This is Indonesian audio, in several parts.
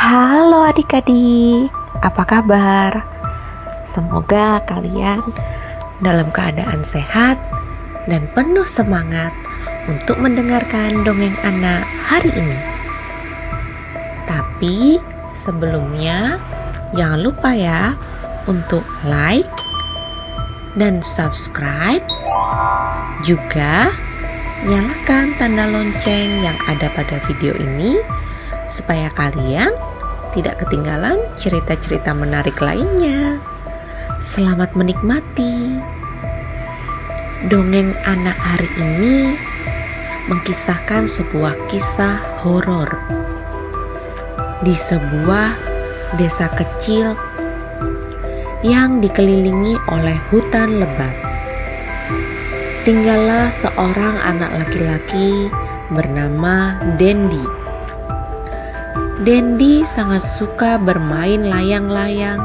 Halo adik-adik, apa kabar? Semoga kalian dalam keadaan sehat dan penuh semangat untuk mendengarkan dongeng anak hari ini. Tapi sebelumnya jangan lupa ya untuk like dan subscribe. Juga nyalakan tanda lonceng yang ada pada video ini supaya kalian tidak ketinggalan cerita-cerita menarik lainnya. Selamat menikmati. Dongeng anak hari ini mengkisahkan sebuah kisah horor di sebuah desa kecil yang dikelilingi oleh hutan lebat. Tinggallah seorang anak laki-laki bernama Dendi. Dendi sangat suka bermain layang-layang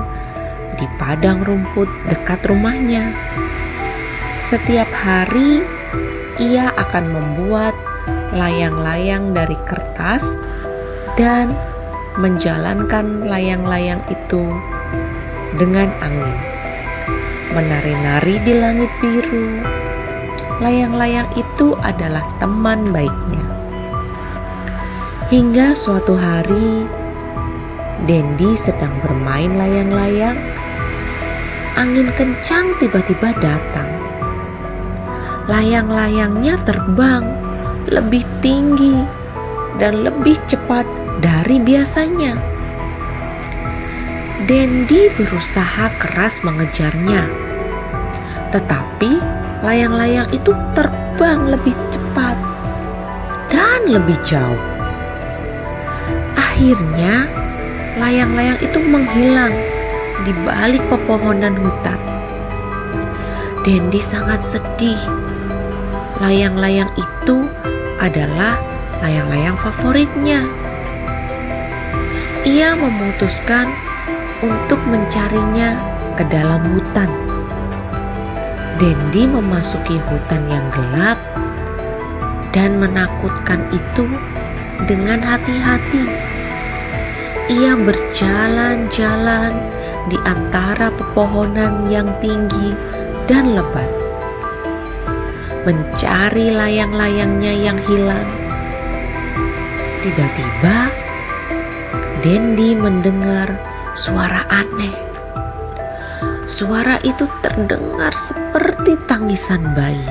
di padang rumput dekat rumahnya. Setiap hari ia akan membuat layang-layang dari kertas dan menjalankan layang-layang itu dengan angin, menari-nari di langit biru. Layang-layang itu adalah teman baiknya. Hingga suatu hari, Dendi sedang bermain layang-layang. Angin kencang tiba-tiba datang. Layang-layangnya terbang lebih tinggi dan lebih cepat dari biasanya. Dendi berusaha keras mengejarnya, tetapi layang-layang itu terbang lebih cepat dan lebih jauh. Akhirnya, layang-layang itu menghilang di balik pepohonan hutan. Dendi sangat sedih. Layang-layang itu adalah layang-layang favoritnya. Ia memutuskan untuk mencarinya ke dalam hutan. Dendi memasuki hutan yang gelap dan menakutkan itu dengan hati-hati. Ia berjalan-jalan di antara pepohonan yang tinggi dan lebat, mencari layang-layangnya yang hilang. Tiba-tiba, Dendi mendengar suara aneh. Suara itu terdengar seperti tangisan bayi.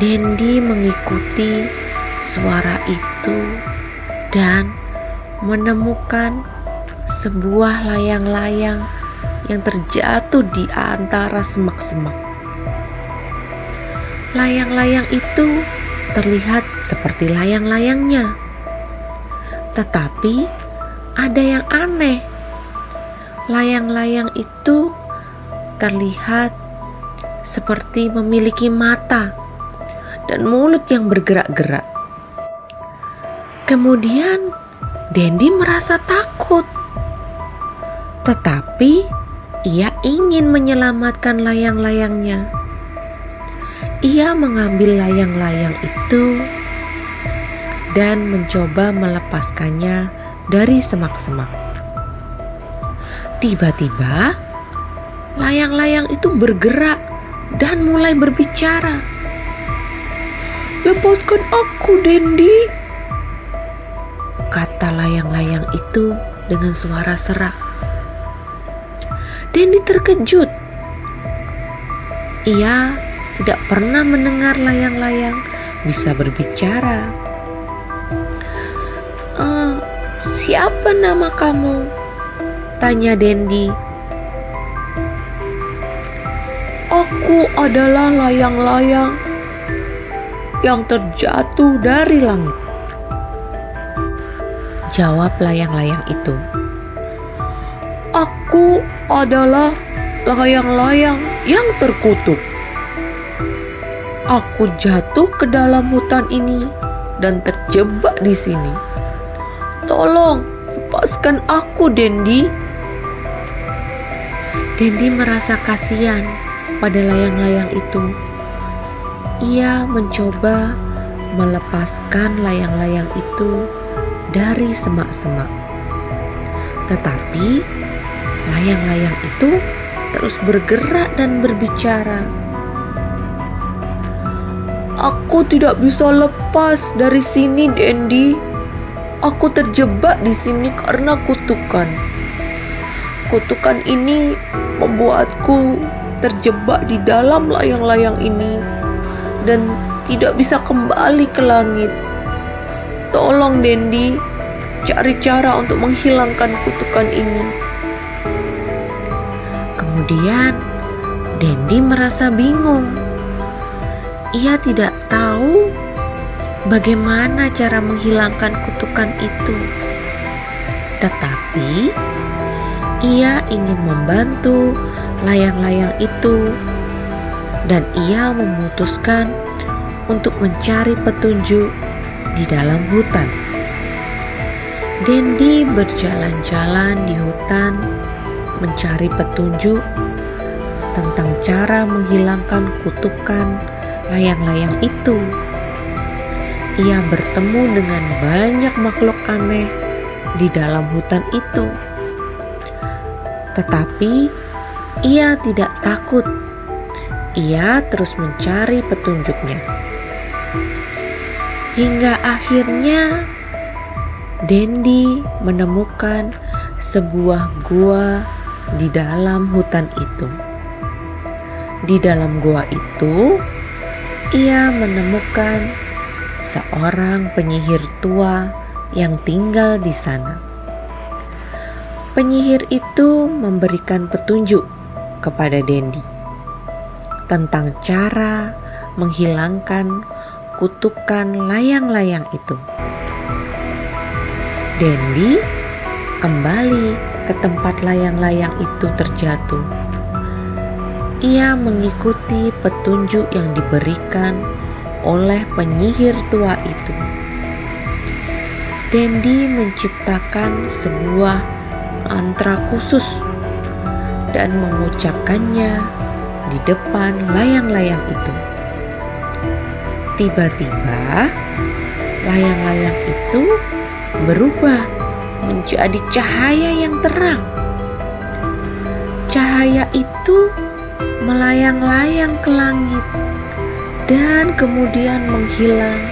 Dendi mengikuti suara itu dan menemukan sebuah layang-layang yang terjatuh di antara semak-semak. Layang-layang itu terlihat seperti layang-layangnya, tetapi ada yang aneh. Layang-layang itu terlihat seperti memiliki mata dan mulut yang bergerak-gerak. Kemudian Dendi merasa takut, tetapi ia ingin menyelamatkan layang-layangnya. Ia mengambil layang-layang itu dan mencoba melepaskannya dari semak-semak. Tiba-tiba, layang-layang itu bergerak dan mulai berbicara. "Lepaskan aku, Dendi," kata layang-layang itu dengan suara serak. Dendi terkejut. Ia tidak pernah mendengar layang-layang bisa berbicara. "Siapa nama kamu?" tanya Dendi. "Aku adalah layang-layang yang terjatuh dari langit," jawab layang-layang itu. "Aku adalah layang-layang yang terkutuk. Aku jatuh ke dalam hutan ini dan terjebak di sini. Tolong lepaskan aku, Dendi." Dendi merasa kasihan pada layang-layang itu. Ia mencoba melepaskan layang-layang itu dari semak-semak. Tetapi layang-layang itu terus bergerak dan berbicara. "Aku tidak bisa lepas dari sini, Dendi. Aku terjebak di sini karena kutukan. Kutukan ini membuatku terjebak di dalam layang-layang ini dan tidak bisa kembali ke langit. Tolong, Dendi, cari cara untuk menghilangkan kutukan ini." Kemudian Dendi merasa bingung. Ia tidak tahu bagaimana cara menghilangkan kutukan itu. Tetapi ia ingin membantu layang-layang itu dan ia memutuskan untuk mencari petunjuk di dalam hutan. Dendi berjalan-jalan di hutan mencari petunjuk tentang cara menghilangkan kutukan layang-layang itu. Ia bertemu dengan banyak makhluk aneh di dalam hutan itu. Tetapi ia tidak takut. Ia terus mencari petunjuknya. Hingga akhirnya Dendi menemukan sebuah gua di dalam hutan itu. Di dalam gua itu, ia menemukan seorang penyihir tua yang tinggal di sana. Penyihir itu memberikan petunjuk kepada Dendi tentang cara menghilangkan kutukan layang-layang itu. Dendi kembali ke tempat layang-layang itu terjatuh. Ia mengikuti petunjuk yang diberikan oleh penyihir tua itu. Dendi menciptakan sebuah mantra khusus dan mengucapkannya di depan layang-layang itu. Tiba-tiba layang-layang itu berubah menjadi cahaya yang terang. Cahaya itu melayang-layang ke langit dan kemudian menghilang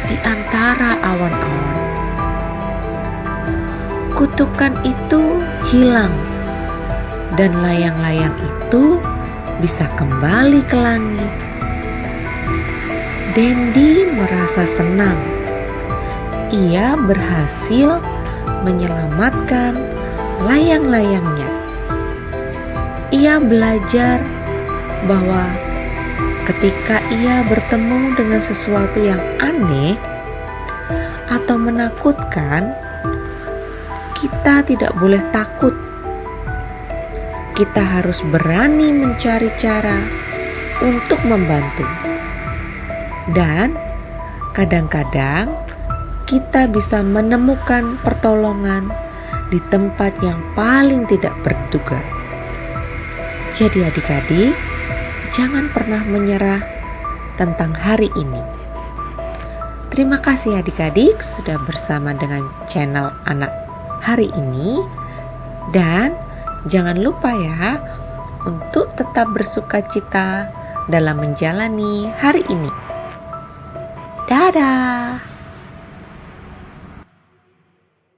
di antara awan-awan. Kutukan itu hilang dan layang-layang itu bisa kembali ke langit. Dendi merasa senang. Ia berhasil menyelamatkan layang-layangnya. Ia belajar bahwa ketika ia bertemu dengan sesuatu yang aneh atau menakutkan, kita tidak boleh takut. Kita harus berani mencari cara untuk membantu. Dan kadang-kadang kita bisa menemukan pertolongan di tempat yang paling tidak terduga. Jadi adik-adik, jangan pernah menyerah tentang hari ini. Terima kasih adik-adik sudah bersama dengan channel Anak Hari Ini. Dan jangan lupa ya untuk tetap bersukacita dalam menjalani hari ini. Dadah!